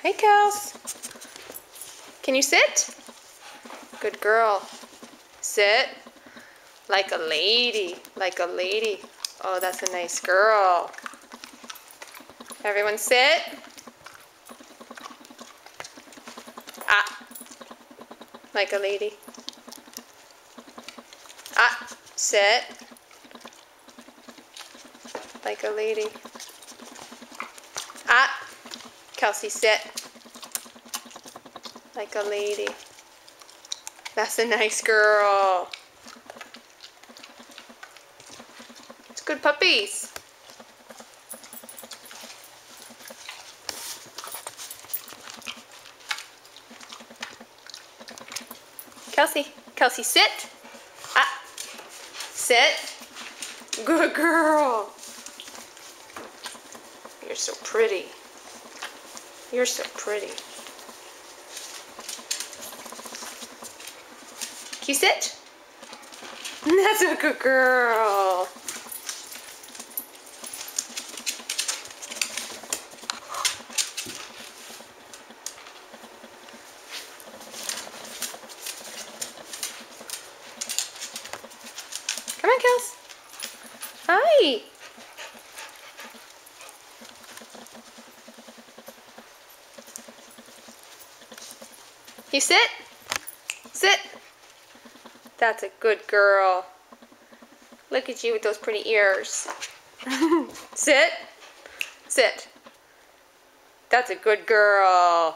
Hey, Kels. Can you sit? Good girl. Sit. Like a lady. Like a lady. Oh, that's a nice girl. Everyone sit. Ah. Like a lady. Ah. Sit. Like a lady. Ah. Kelsey, sit. Like a lady. That's a nice girl. It's good puppies. Kelsey, sit. Ah. Sit. Good girl. You're so pretty. You're so pretty. Can you sit? That's a good girl. Come on, Kels. Hi. You sit? Sit. That's a good girl. Look at you with those pretty ears. Sit. Sit. That's a good girl.